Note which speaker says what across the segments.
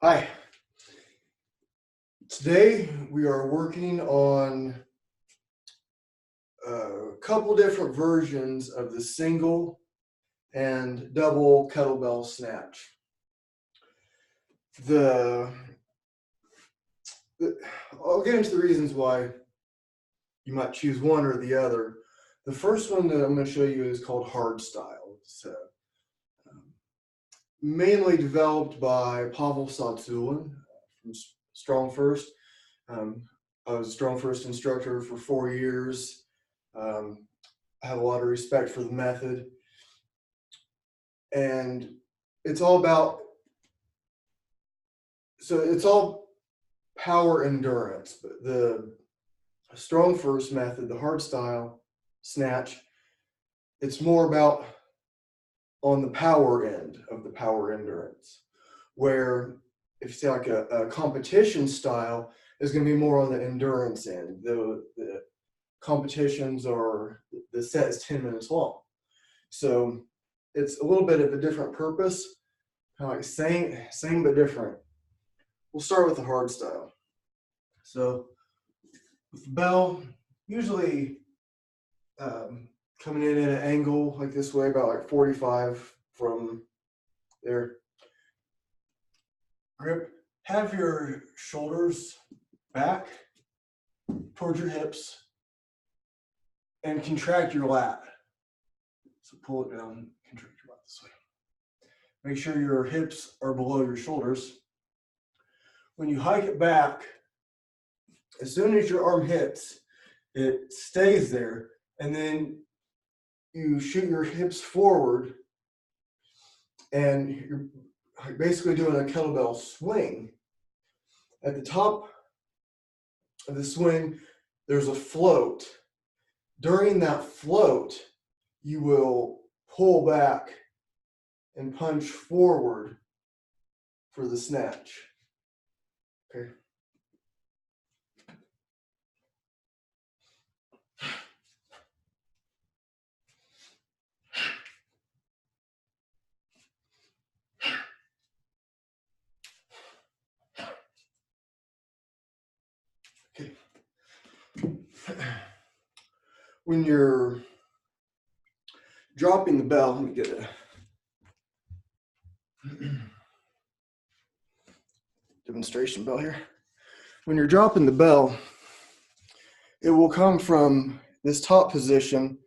Speaker 1: Hi, today we are working on a couple different versions of the single and double kettlebell snatch. The, I'll get into the reasons why you might choose one or the other. The first one that I'm going to show you is called hard style. It's mainly developed by Pavel Tsatsouline from Strong First. I was a Strong First instructor for 4 years. I have a lot of respect for the method, and it's all about, it's all power endurance. But the Strong First method, the hard style snatch, it's more about on the power end of the power endurance, where if you say like a competition style is going to be more on the endurance end. The competitions are, the set is 10 minutes long, so it's a little bit of a different purpose, kind of like same but different. We'll start with the hard style. So with the bell, usually coming in at an angle like this way, about like 45 from there. Grip, have your shoulders back towards your hips and contract your lat. So pull it down, contract your lat this way. Make sure your hips are below your shoulders. When you hike it back, as soon as your arm hits, it stays there, and then you shoot your hips forward, and you're basically doing a kettlebell swing. At the top of the swing, there's a float. During that float, you will pull back and punch forward for the snatch. Okay. Okay. When you're dropping the bell, let me get a demonstration bell here. When you're dropping the bell, it will come from this top position,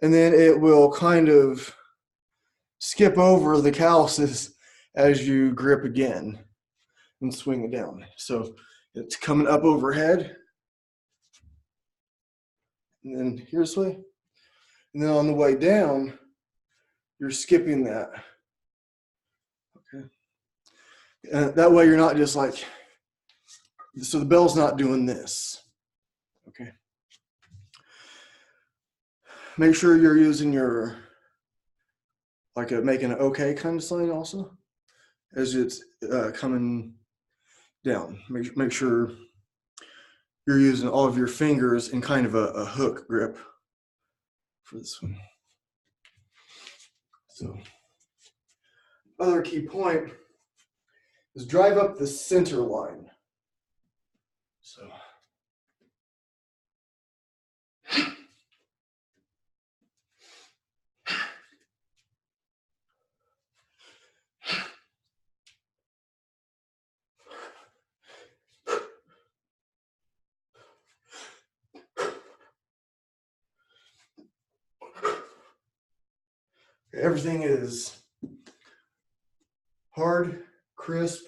Speaker 1: and then it will kind of skip over the calluses as you grip again and swing it down. So it's coming up overhead, and then here's the way. And then on the way down, you're skipping that. Okay. That way you're not just like, so the bell's not doing this. Okay. Make sure you're using your, like making an okay kind of sign also as it's coming down. Make sure you're using all of your fingers in kind of a hook grip for this one. So, other key point is drive up the center line. So, everything is hard, crisp,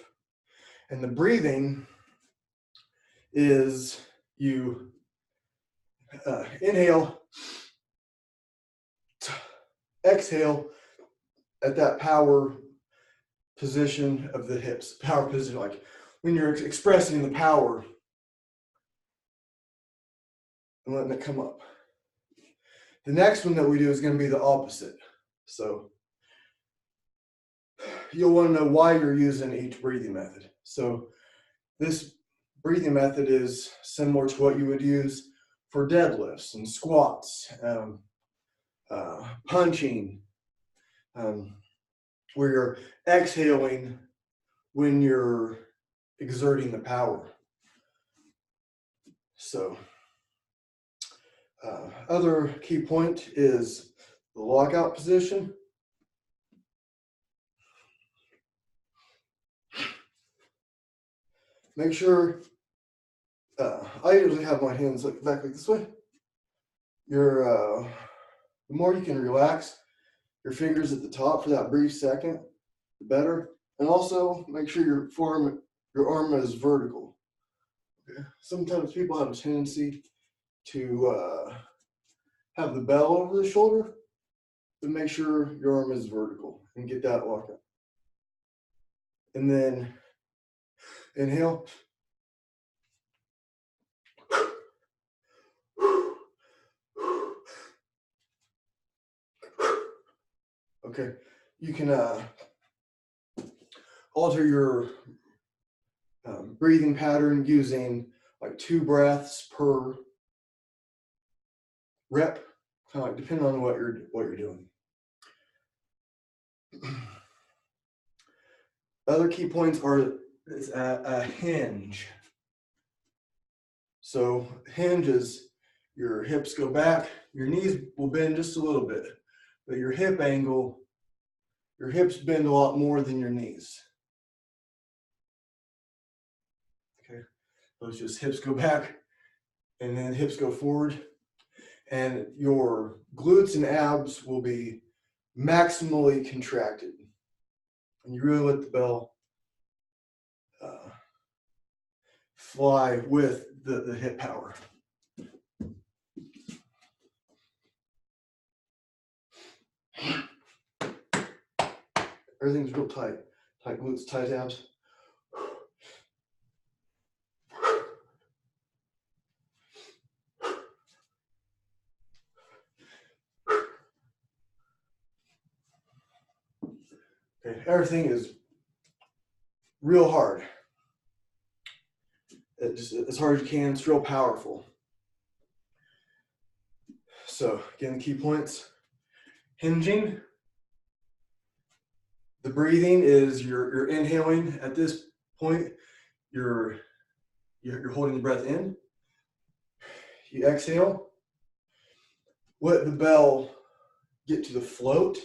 Speaker 1: and the breathing is you inhale, exhale at that power position of the hips, power position, like when you're expressing the power and letting it come up. The next one that we do is going to be the opposite. So you'll want to know why you're using each breathing method. So this breathing method is similar to what you would use for deadlifts and squats, punching, where you're exhaling when you're exerting the power. So other key point is the lockout position. Make sure, I usually have my hands back like this way. The more you can relax your fingers at the top for that brief second, the better. And also make sure your arm is vertical. Okay. Sometimes people have a tendency to have the bell over the shoulder, but make sure your arm is vertical and get that lockout. And then inhale. Okay, you can alter your breathing pattern using like 2 breaths per rep, kind of like depending on what you're doing. Other key points are a hinge. So hinge is your hips go back, your knees will bend just a little bit, but your hip angle, your hips bend a lot more than your knees. Okay, so it's just hips go back and then hips go forward, and your glutes and abs will be maximally contracted. And you really let the bell fly with the hip power. Everything's real tight. Tight glutes, tight abs. Okay, everything is real hard. Just as hard as you can, it's real powerful. So again, the key points: hinging. The breathing is you're inhaling. At this point, you're holding the breath in. You exhale. Let the bell get to the float.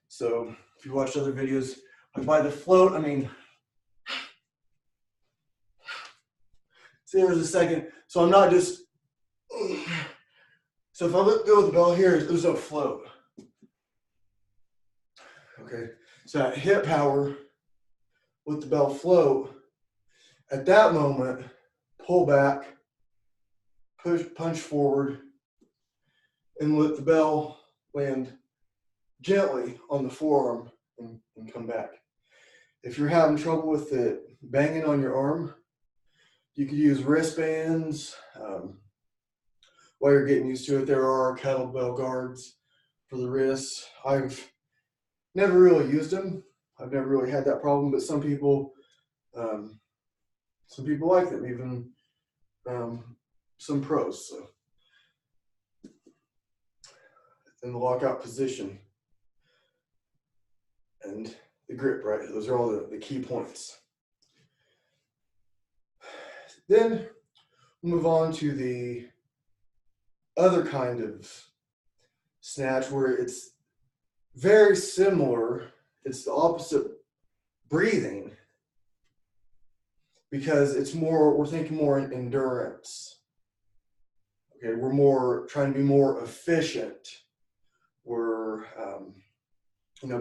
Speaker 1: So if you watched other videos, like by the float, I mean, see, there's a second. So I'm not just, so if I let go of the bell here, there's no float. Okay, so that hip power, let the bell float. At that moment, pull back, punch forward, and let the bell land gently on the forearm and come back. If you're having trouble with it banging on your arm, you could use wristbands. While you're getting used to it, there are kettlebell guards for the wrists. I've never really used them. I've never really had that problem, but some people like them, even some pros. So, in the lockout position and the grip, right? Those are all the key points. Then we'll move on to the other kind of snatch where it's very similar. It's the opposite breathing because it's more, we're thinking more in endurance. Okay, we're more trying to be more efficient. We're,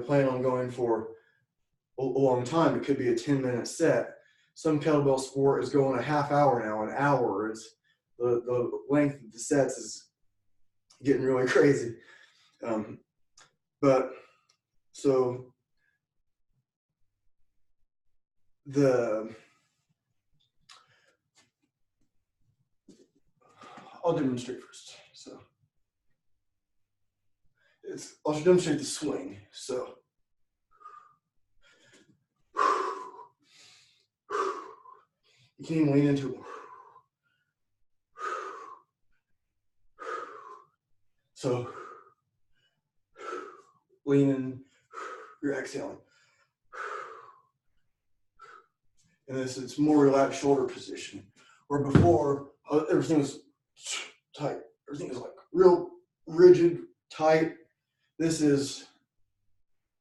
Speaker 1: planning on going for a long time. It could be a 10-minute set. Some kettlebell sport is going a half hour now, an hour. It's the length of the sets is getting really crazy. But so I'll demonstrate first. So I'll demonstrate the swing. So you can even lean into it. So lean in, you're exhaling. And this, it's more relaxed shoulder position. Where before, everything was tight. Everything is like real rigid, tight. This is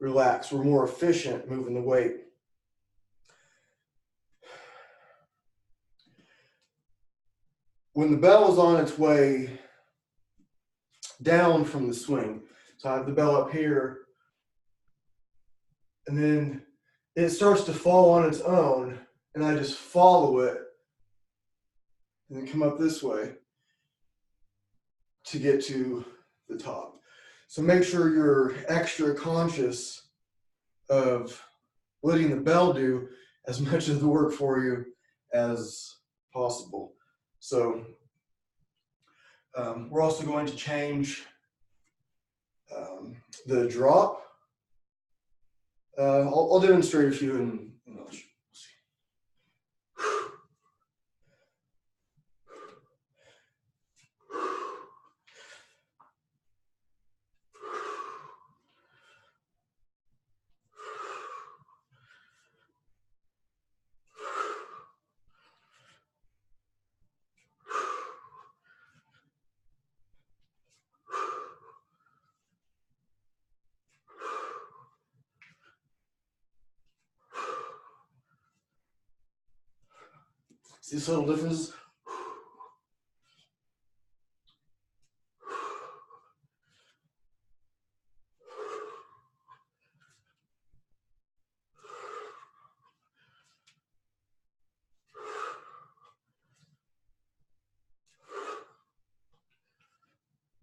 Speaker 1: relaxed. We're more efficient moving the weight. When the bell is on its way down from the swing, so I have the bell up here, and then it starts to fall on its own, and I just follow it, and then come up this way to get to the top. So make sure you're extra conscious of letting the bell do as much of the work for you as possible. So we're also going to change the drop. I'll demonstrate a few and I'll see. See the subtle differences?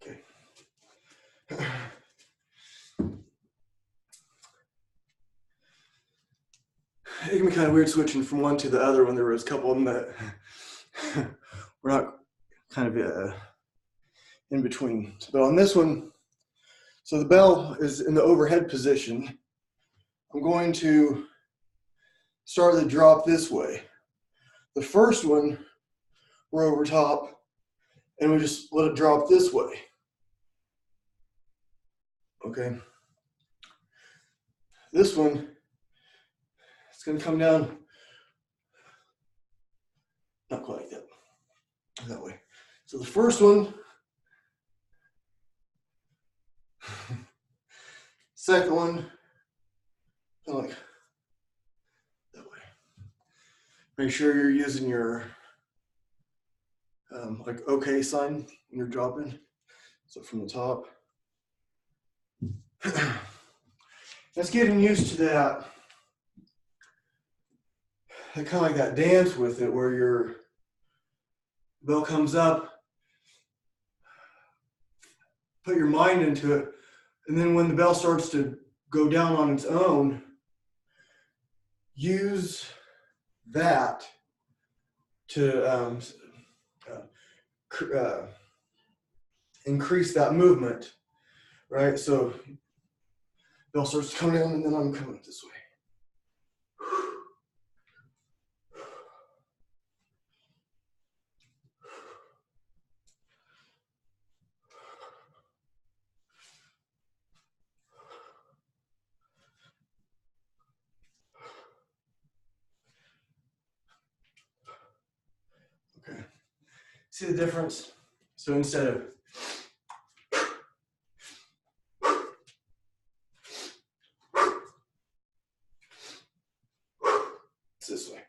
Speaker 1: Okay. It can be kind of weird switching from one to the other when there was a couple of them that we're not kind of in between. But on this one, so the bell is in the overhead position. I'm going to start the drop this way. The first one, we're over top, and we just let it drop this way. Okay. This one, it's going to come down, not quite like that, that way. So the first one, second one, kind of like that way. Make sure you're using your like OK sign when you're dropping. So from the top. That's getting used to that. Kind of like that dance with it where your bell comes up, put your mind into it, and then when the bell starts to go down on its own, use that to increase that movement, right? So bell starts to come down, and then I'm coming up this way. Okay, see the difference? So instead of it's this way.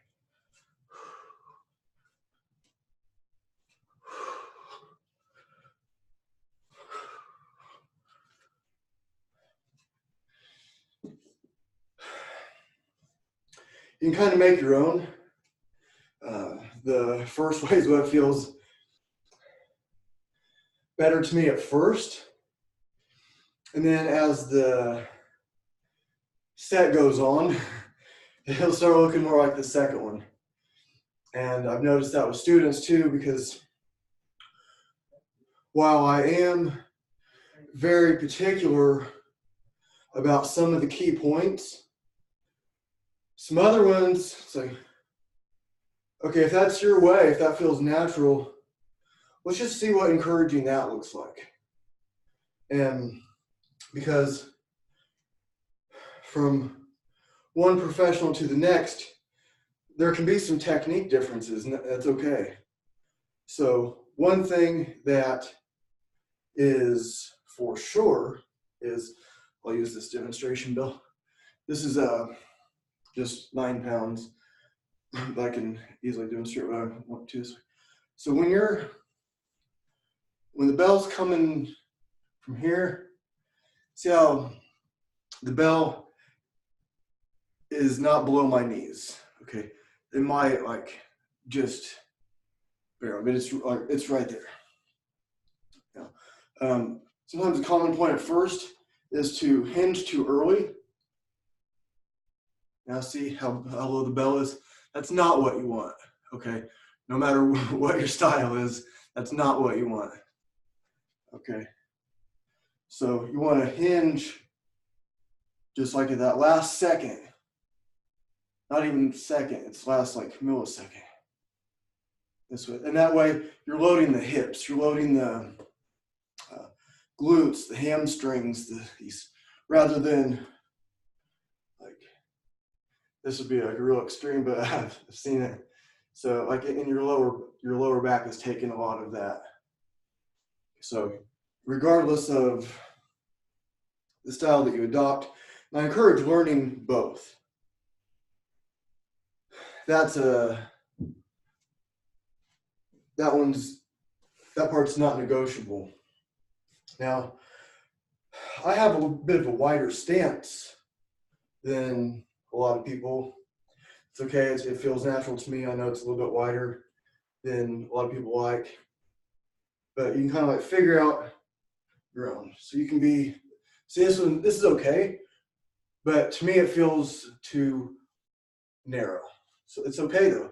Speaker 1: You can kind of make your own. The first way is what feels better to me at first. And then as the set goes on, it'll start looking more like the second one. And I've noticed that with students too, because while I am very particular about some of the key points, some other ones, it's like, okay, if that's your way, if that feels natural, let's just see what encouraging that looks like. And because from one professional to the next, there can be some technique differences, and that's okay. So one thing that is for sure is, I'll use this demonstration bell. This is just 9 pounds. I can easily demonstrate what I want to. So when the bell's coming from here, see how the bell is not below my knees. Okay, it might like just barely, but it's right there. Now, sometimes a common point at first is to hinge too early. Now see how low the bell is? That's not what you want, okay? No matter what your style is, that's not what you want, okay? So you want to hinge just like at that last second. Not even second, it's last like millisecond. This way, and that way you're loading the hips, you're loading the glutes, the hamstrings, these, rather than like, this would be like a real extreme, but I've seen it. So like in your lower back is taking a lot of that. So regardless of the style that you adopt, I encourage learning both. That part's not negotiable. Now, I have a bit of a wider stance than a lot of people. It's okay, it feels natural to me. I know it's a little bit wider than a lot of people like, but you can kind of like figure out your own. So you can see this is okay, but to me it feels too narrow. So it's okay though.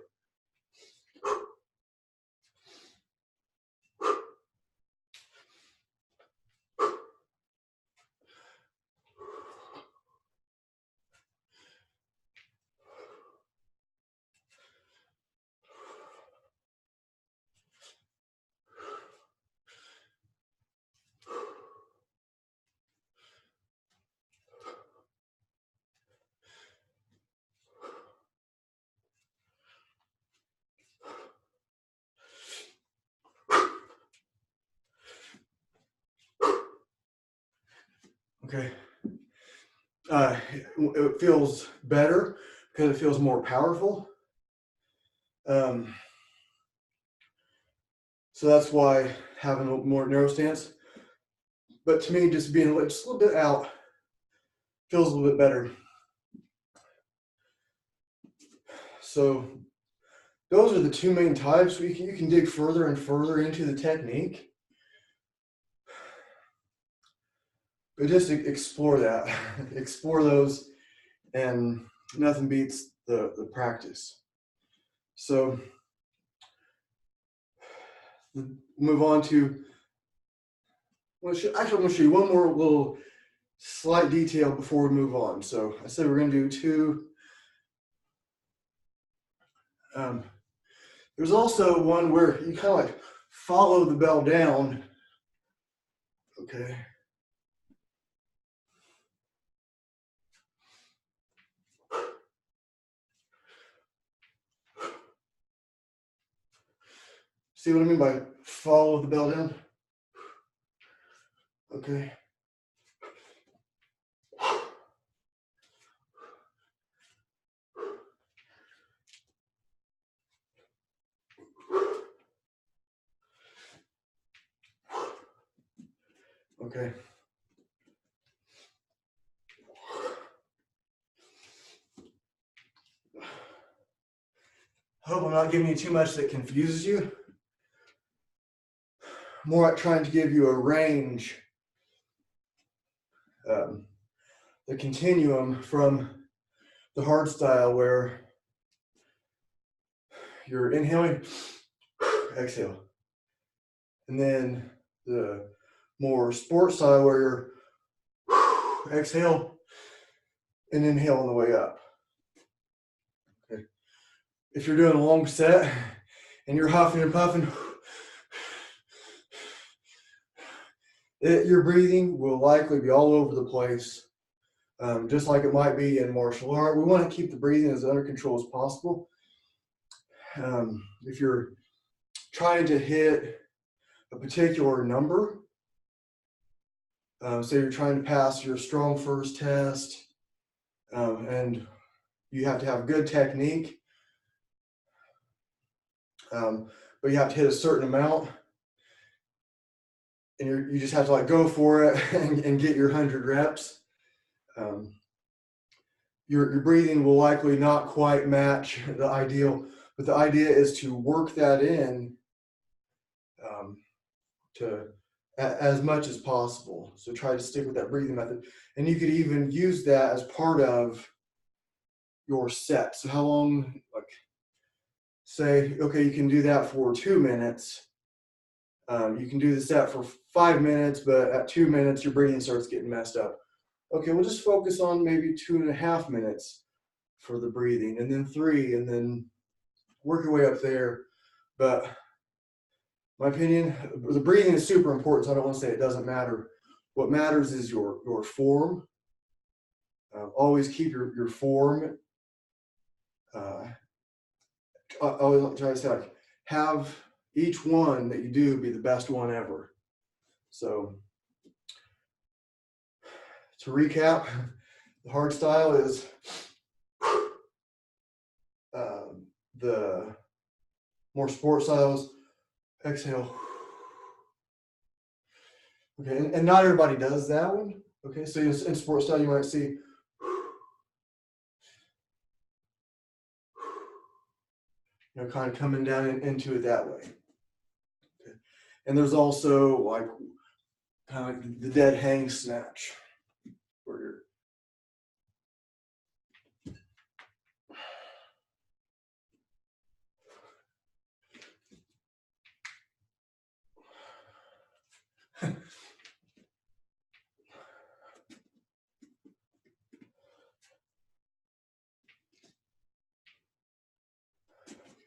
Speaker 1: Okay. It feels better because it feels more powerful. So that's why having a more narrow stance. But to me, just being just a little bit out feels a little bit better. So those are the two main types. You can dig further and further into the technique. But just explore that, explore those, and nothing beats the practice. So move on to, actually I'm going to show you one more little slight detail before we move on. So I said we're going to do two. There's also one where you kind of like follow the bell down, okay? See what I mean by follow the bell down? Okay. Okay. I hope I'm not giving you too much that confuses you. More like trying to give you a range, the continuum from the hard style where you're inhaling, exhale. And then the more sport style where you're exhale and inhale on the way up. Okay. If you're doing a long set and you're huffing and puffing, your breathing will likely be all over the place, just like it might be in martial art. We want to keep the breathing as under control as possible. If you're trying to hit a particular number, say you're trying to pass your strong first test, and you have to have good technique, but you have to hit a certain amount, and you just have to like go for it and get your 100 reps. Your breathing will likely not quite match the ideal, but the idea is to work that in to as much as possible. So try to stick with that breathing method, and you could even use that as part of your set. So how long, like say, okay, you can do that for 2 minutes. You can do the set for 5 minutes, but at 2 minutes, your breathing starts getting messed up. Okay, we'll just focus on maybe 2.5 minutes for the breathing, and then 3, and then work your way up there. But my opinion, the breathing is super important, so I don't want to say it doesn't matter. What matters is your form. Always keep your form. I always try to say, like, have each one that you do be the best one ever. So to recap, the hard style is the more sport styles, exhale. Okay, and not everybody does that one. Okay, so in sport style, you might see kind of coming down into it that way. Okay. And there's also like kind of like the dead hang snatch, where you're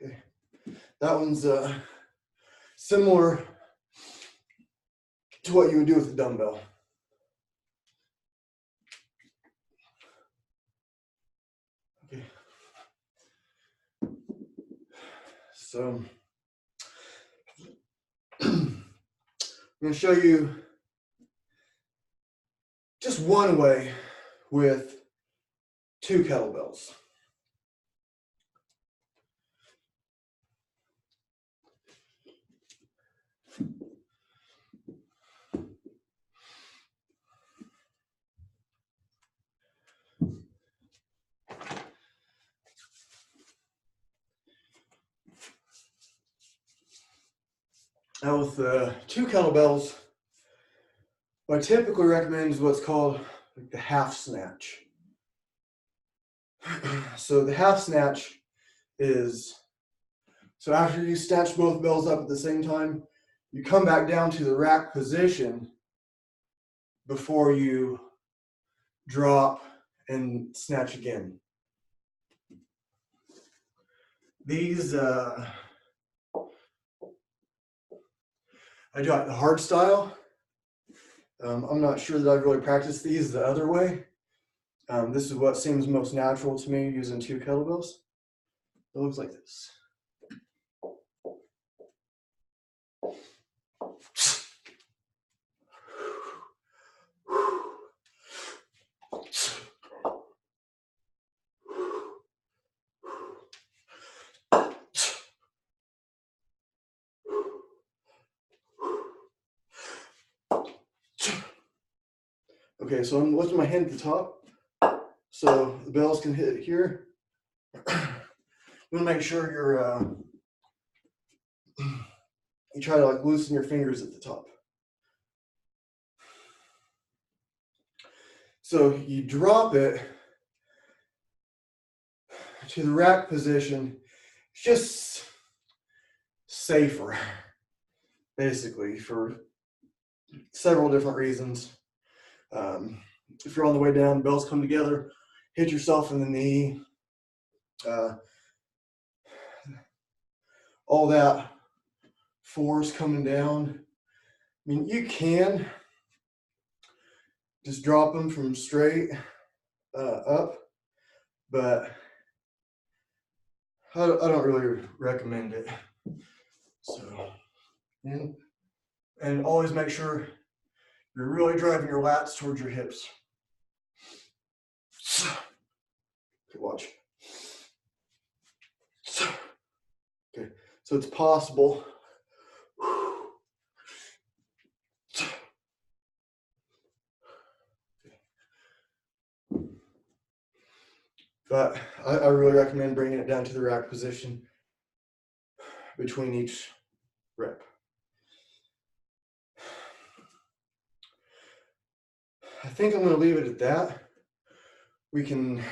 Speaker 1: okay. That one's similar to what you would do with a dumbbell. Okay. So I'm going to show you just one way with 2 kettlebells. Now with 2 kettlebells, what I typically recommend is what's called like the half snatch. So the half snatch is, so after you snatch both bells up at the same time, you come back down to the rack position before you drop and snatch again. These, I do it the hard style. I'm not sure that I've really practiced these the other way. This is what seems most natural to me, using 2 kettlebells. It looks like this. Okay, so I'm lifting my hand at the top, so the bells can hit here. You want to make sure you try to like loosen your fingers at the top. So you drop it to the rack position. It's just safer, basically, for several different reasons. If you're on the way down, the bells come together, hit yourself in the knee. All that force coming down. I mean, you can just drop them from straight up, but I don't really recommend it. So, and always make sure you're really driving your lats towards your hips. Okay, watch. Okay, so it's possible. But I really recommend bringing it down to the rack position between each rep. I think I'm going to leave it at that. We can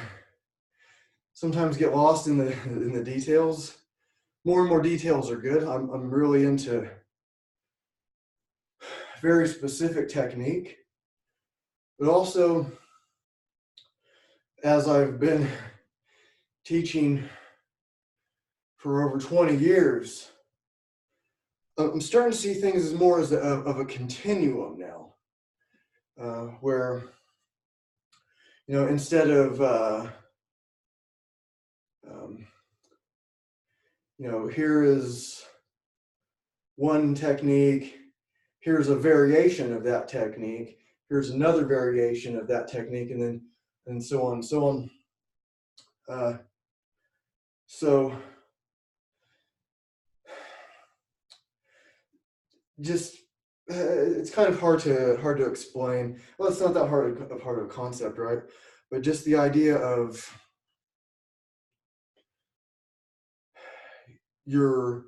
Speaker 1: sometimes get lost in the details. More and more details are good. I'm really into very specific technique, but also as I've been teaching for over 20 years, I'm starting to see things as more as of a continuum now, where, you know, instead of, you know, here is one technique, here's a variation of that technique, here's another variation of that technique, and so on and so on. So just it's kind of hard to explain. Well, it's not that hard of a concept, right? But just the idea of your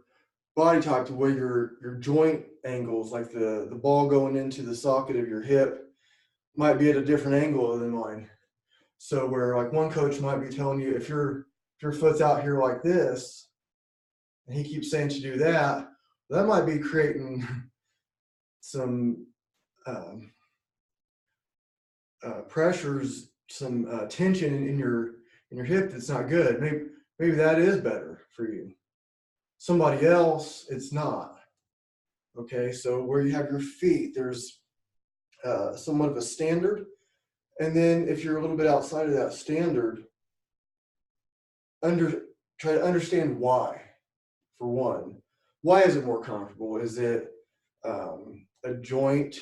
Speaker 1: body type, the way your joint angles, like the ball going into the socket of your hip, might be at a different angle than mine. So where like one coach might be telling you if your foot's out here like this, and he keeps saying to do that, that might be creating some pressures, some tension in your hip that's not good. Maybe that is better for you. Somebody else, it's not. Okay, so where you have your feet, there's somewhat of a standard. And then if you're a little bit outside of that standard, try to understand why, for one. Why is it more comfortable? Is it a joint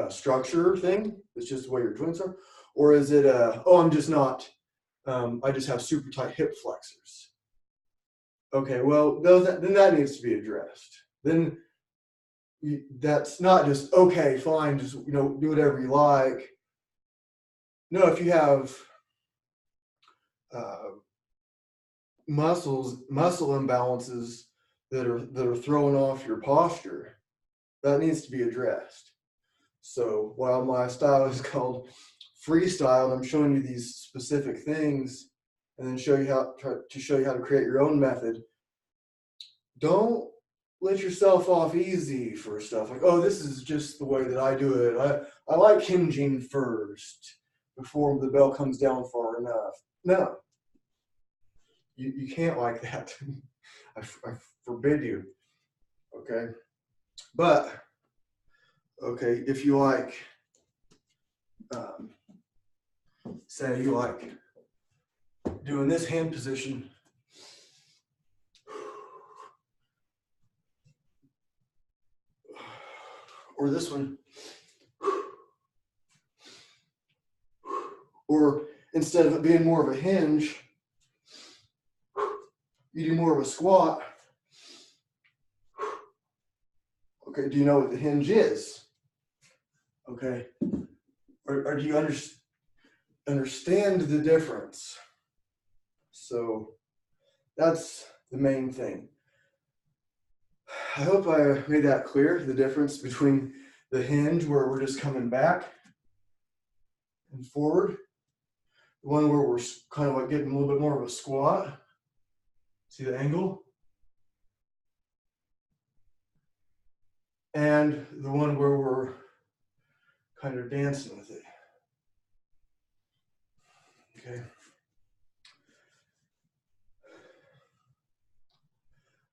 Speaker 1: structure thing? It's just the way your joints are? Or is it I'm just not, I just have super tight hip flexors? Okay, well, then that needs to be addressed. Then that's not just, okay, fine, just, you know, do whatever you like. No, if you have muscle imbalances that are throwing off your posture, that needs to be addressed. So while my style is called freestyle, I'm showing you these specific things and then show you how to create your own method. Don't let yourself off easy for stuff like, oh, this is just the way that I do it. I like hinging first before the bell comes down far enough. No, you can't like that. I forbid you. Okay, but okay, if you like, say you like doing this hand position, or this one, or instead of it being more of a hinge, you do more of a squat. Okay, do you know what the hinge is? Okay, or do you understand the difference? So that's the main thing. I hope I made that clear, the difference between the hinge where we're just coming back and forward, the one where we're kind of like getting a little bit more of a squat. See the angle? And the one where we're kind of dancing with it. Okay.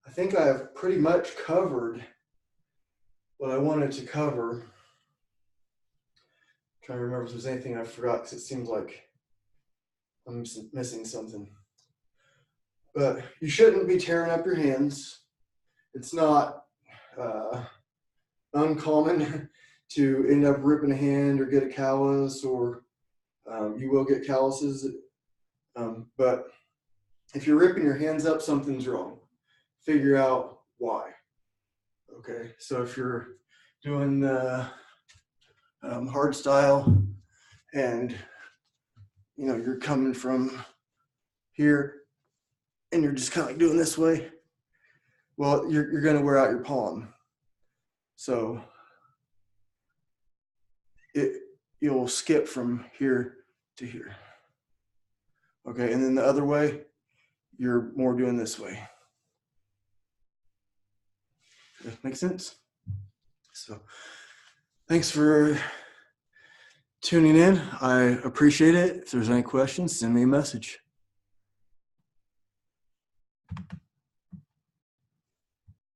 Speaker 1: I think I have pretty much covered what I wanted to cover. I'm trying to remember if there's anything I forgot, because it seems like I'm missing something. But you shouldn't be tearing up your hands. It's not uncommon to end up ripping a hand or get a callus, or you will get calluses. But if you're ripping your hands up, something's wrong. Figure out why. Okay, so if you're doing the hard style and you're coming from here and you're just kind of like doing this way, well, you're going to wear out your palm. So you'll skip from here to here. Okay, and then the other way, you're more doing this way. Does that make sense? So thanks for tuning in. I appreciate it. If there's any questions, send me a message.